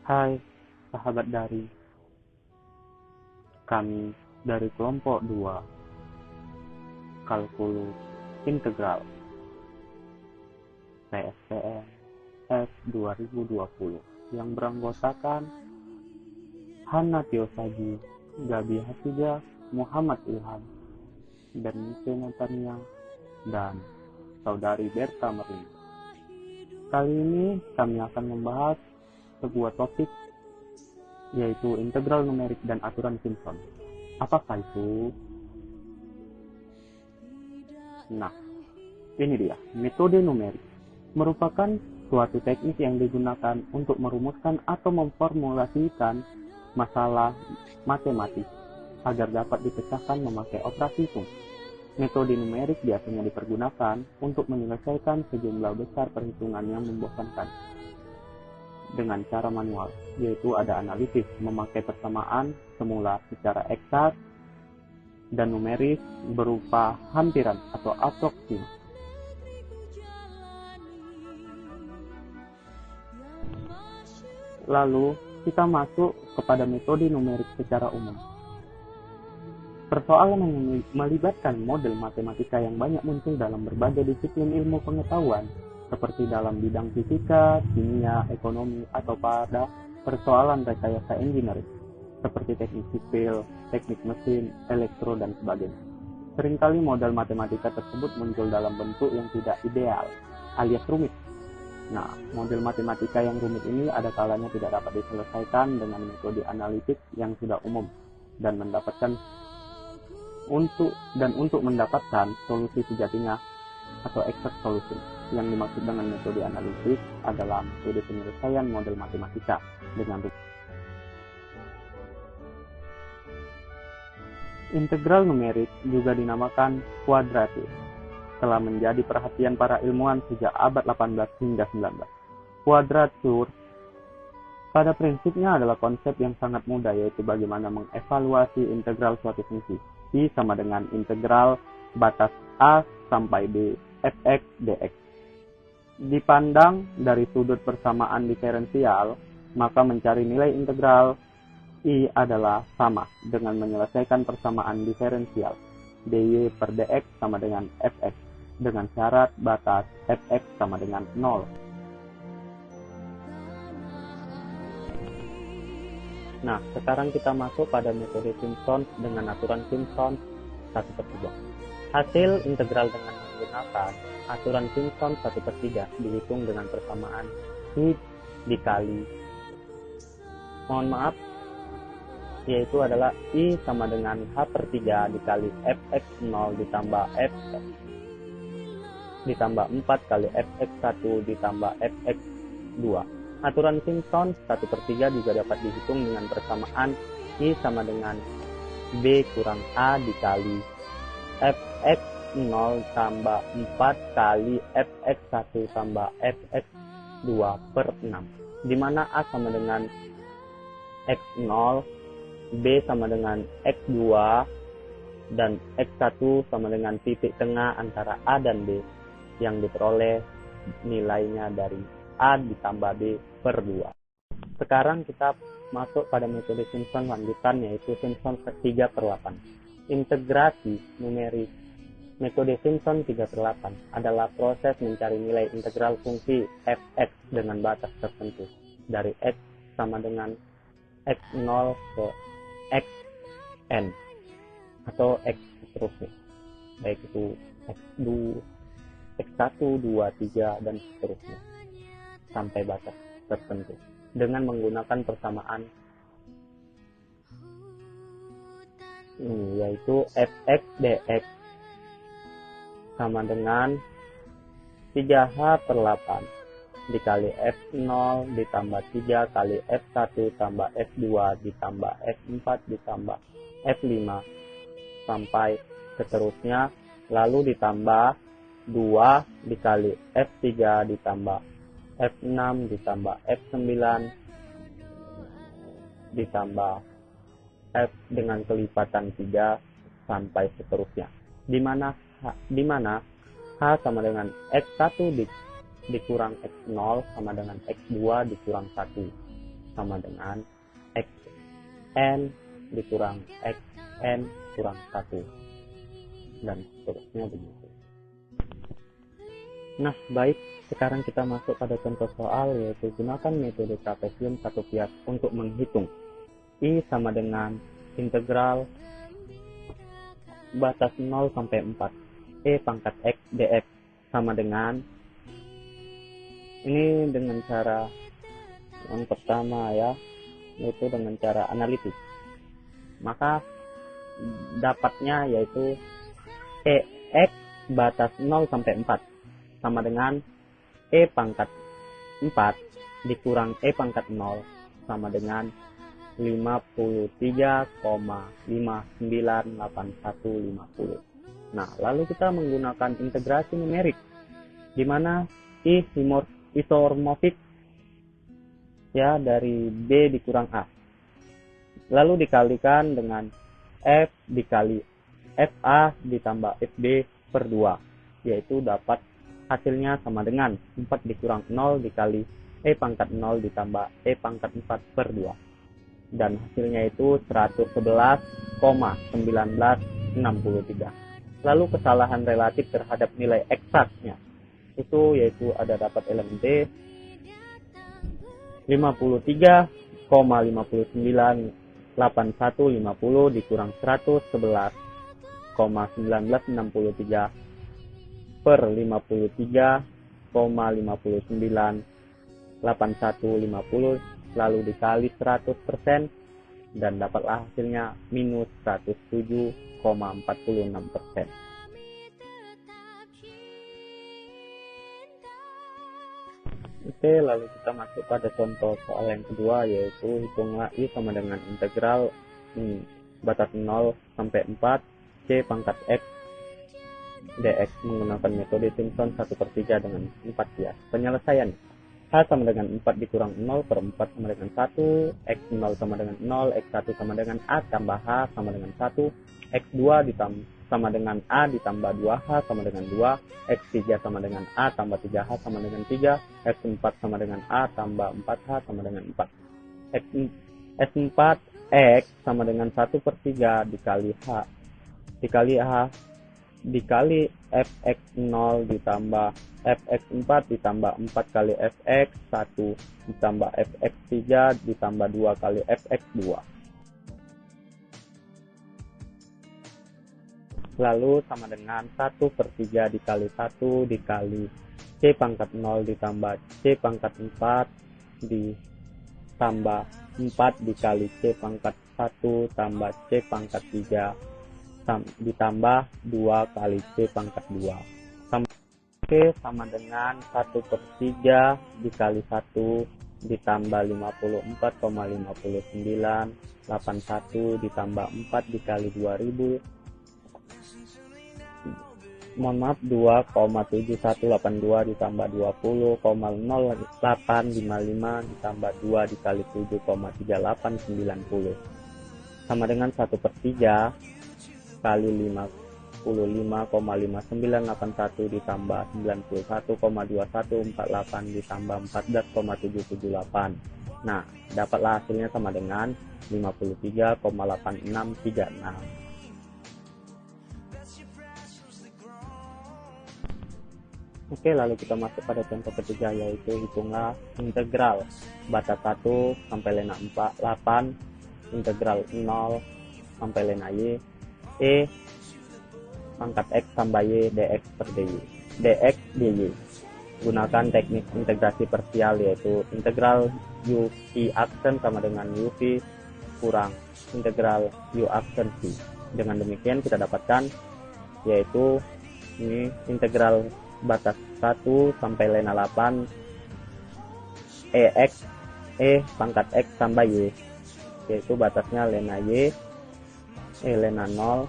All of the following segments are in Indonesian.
Hai, sahabat dari kami dari kelompok 2, Kalkulus Integral PSPN S 2020 yang beranggotakan Hana Tiosagi, Gabi Hafizah, Muhammad Ilham, Bernice Natania, dan Saudari Berta Merlin. Kali ini kami akan membahas sebuah topik, yaitu integral numerik dan aturan Simpson. Apakah itu? Nah, ini dia, metode numerik. Merupakan suatu teknik yang digunakan untuk merumuskan atau memformulasikan masalah matematik agar dapat dipecahkan memakai operasi hitung. Metode numerik biasanya dipergunakan untuk menyelesaikan sejumlah besar perhitungan yang membosankan dengan cara manual, yaitu ada analisis memakai persamaan semula secara eksakt dan numeris berupa hampiran atau aproksim. Lalu kita masuk kepada metode numerik secara umum. Persoalan yang melibatkan model matematika yang banyak muncul dalam berbagai disiplin ilmu pengetahuan, seperti dalam bidang fisika, kimia, ekonomi, atau pada persoalan rekayasa engineering, seperti teknik sipil, teknik mesin, elektro, dan sebagainya. Seringkali model matematika tersebut muncul dalam bentuk yang tidak ideal, alias rumit. Nah, model matematika yang rumit ini ada kalanya tidak dapat diselesaikan dengan metode analitik yang sudah umum dan untuk mendapatkan solusi sejatinya atau exact solution. Yang dimaksud dengan metode analitik adalah metode penyelesaian model matematika dengan integral numerik, juga dinamakan kuadratik, telah menjadi perhatian para ilmuwan sejak abad 18 hingga 19. Kuadratur pada prinsipnya adalah konsep yang sangat mudah, yaitu bagaimana mengevaluasi integral suatu fungsi. I sama dengan integral batas A sampai B fx dx. Dipandang dari sudut persamaan diferensial, maka mencari nilai integral I adalah sama dengan menyelesaikan persamaan diferensial dy per dx sama dengan fx dengan syarat batas fx sama dengan 0. Nah, sekarang kita masuk pada metode Simpson dengan aturan Simpson 1/3. Hasil integral dengan menggunakan aturan Simpson 1/3 dihitung dengan persamaan I dikali, yaitu adalah I sama dengan H/3 dikali fx0 ditambah fx ditambah 4 kali fx1 ditambah fx2. Aturan Simpson 1/3 juga dapat dihitung dengan persamaan I sama dengan B kurang A dikali fx0 tambah 4 kali fx1 tambah fx2 per 6, di mana A sama dengan x0, B sama dengan x2, dan x1 sama dengan titik tengah antara A dan B yang diperoleh nilainya dari A ditambah B per 2. Sekarang kita masuk pada metode Simpson lanjutan, yaitu Simpson 3/8. Integrasi numerik. Metode Simpson 3/8 adalah proses mencari nilai integral fungsi fx dengan batas tertentu dari x sama dengan x0 ke xn atau x seterusnya, baik itu x2, x1, 2, 3, dan seterusnya sampai batas tertentu dengan menggunakan persamaan ini, yaitu fx dx sama dengan 3h/8 dikali f0 ditambah 3 kali f1 tambah f2 ditambah f4 ditambah f5 sampai seterusnya, lalu ditambah 2 dikali f3 ditambah f6 ditambah f9 ditambah f dengan kelipatan 3 sampai seterusnya, di mana H sama dengan x1 dikurang x0 sama dengan x2 dikurang 1 sama dengan xn dikurang xn kurang 1 dan seterusnya begitu. Nah, baik, sekarang kita masuk pada contoh soal, yaitu gunakan metode trapesium satu pihak untuk menghitung I sama dengan integral batas 0 sampai 4 E pangkat X dx sama dengan, ini dengan cara yang pertama ya, yaitu dengan cara analitis. Maka dapatnya yaitu EX batas 0 sampai 4 sama dengan E pangkat 4 dikurang E pangkat 0 sama dengan 53,598150. Nah, lalu kita menggunakan integrasi numerik, di mana I isomorfik ya dari B dikurang A. Lalu dikalikan dengan F dikali FA ditambah FB per 2, yaitu dapat hasilnya sama dengan 4 dikurang 0 dikali E pangkat 0 ditambah E pangkat 4 per 2. Dan hasilnya itu 111,1963. Lalu kesalahan relatif terhadap nilai eksaknya itu yaitu ada dapat elemen T 53,598150 dikurang 111,1963 per 53,598150 lalu dikali 100% dan dapatlah hasilnya minus 107,46%. Oke, lalu kita masuk pada contoh soal yang kedua, yaitu hitunglah I sama dengan integral batas 0 sampai 4 C pangkat X dx menggunakan metode Simpson 1/3 dengan 4 bias. Penyelesaian H sama dengan 4 dikurang 0 per 4 sama dengan 1, X0 sama dengan 0, X1 sama dengan A tambah H sama dengan 1, X2 sama dengan A ditambah 2H sama dengan 2, X3 sama dengan A tambah 3H sama dengan 3, X4 sama dengan A tambah 4H sama dengan 4. S4 X sama dengan 1/3 dikali H dikali H dikali fx0 ditambah fx4 ditambah 4 kali fx1 ditambah fx3 ditambah 2 kali fx2. Lalu sama dengan 1/3 dikali 1 dikali C pangkat 0 ditambah C pangkat 4 ditambah 4 dikali C pangkat 1 tambah C pangkat 3 ditambah 2 kali C pangkat 2. Oke, sama dengan 1/3 dikali 1 ditambah 54,5981 ditambah 4 dikali 2000 2,7182 ditambah 20,0855 ditambah 2 dikali 7,3890 sama dengan 1/3 kali 55,5981 ditambah 91,2148 ditambah 14,778. Nah, dapatlah hasilnya sama dengan 53,8636. Oke, lalu kita masuk pada contoh ketiga, yaitu hitunglah integral batas 1 sampai lena 8, integral 0 sampai lena y, E pangkat X tambah Y dx per dy, dx dy. Gunakan teknik integrasi parsial, yaitu integral u I aksen sama dengan uv kurang integral u aksen v. Dengan demikian kita dapatkan yaitu ini integral batas 1 sampai lena 8 EX E pangkat X tambah Y, yaitu batasnya lena Y lena 0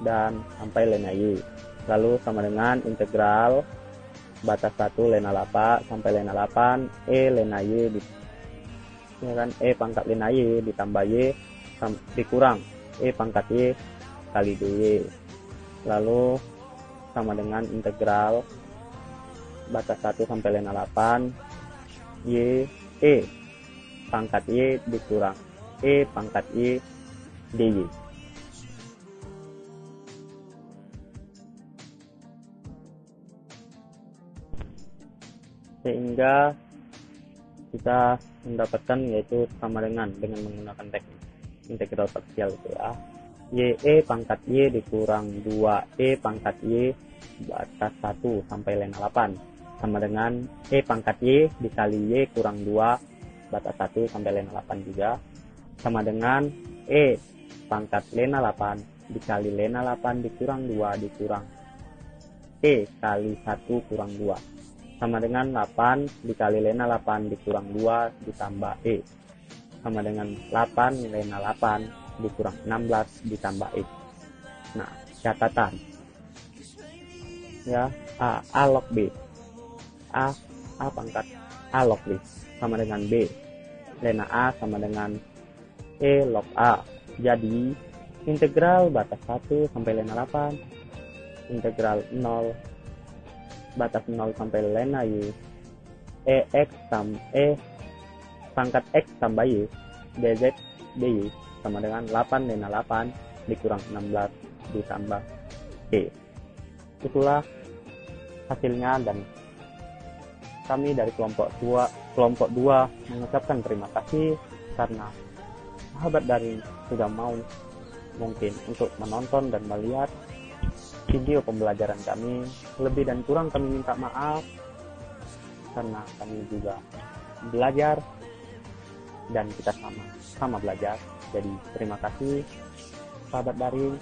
dan sampai lena Y. Lalu sama dengan integral batas 1 lena 8 sampai lena 8 E lena Y E pangkat lena Y ditambah Y dikurang E pangkat Y kali dy. Lalu sama dengan integral batas 1 sampai lena 8 Y E pangkat Y dikurang E pangkat Y DY. Sehingga kita mendapatkan yaitu sama dengan menggunakan teknik integral parsial itu ya. YE pangkat Y dikurang 2E pangkat Y batas 1 sampai lena 8 sama dengan E pangkat Y dikali Y kurang 2 batas 1 sampai lena 8 juga sama dengan E pangkat lena 8 dikali lena 8 dikurang 2 dikurang E kali 1 kurang 2 sama dengan 8 dikali lena 8 dikurang 2 ditambah E sama dengan 8 lena 8 dikurang 16 ditambah X. Nah, catatan ya, A log B. A pangkat A log B sama dengan B. Lena A sama dengan E log A. Jadi, integral batas 1 sampai lena 8, integral 0 batas 0 sampai lena Y, E pangkat X tambah Y, dz dy sama dengan 8 lena 8 dikurang 16 ditambah E. Itulah hasilnya dan kami dari kelompok 2 mengucapkan terima kasih karena sahabat daring sudah mau mungkin untuk menonton dan melihat video pembelajaran kami. Lebih dan kurang kami minta maaf karena kami juga belajar dan kita sama belajar. Jadi terima kasih sahabat daring.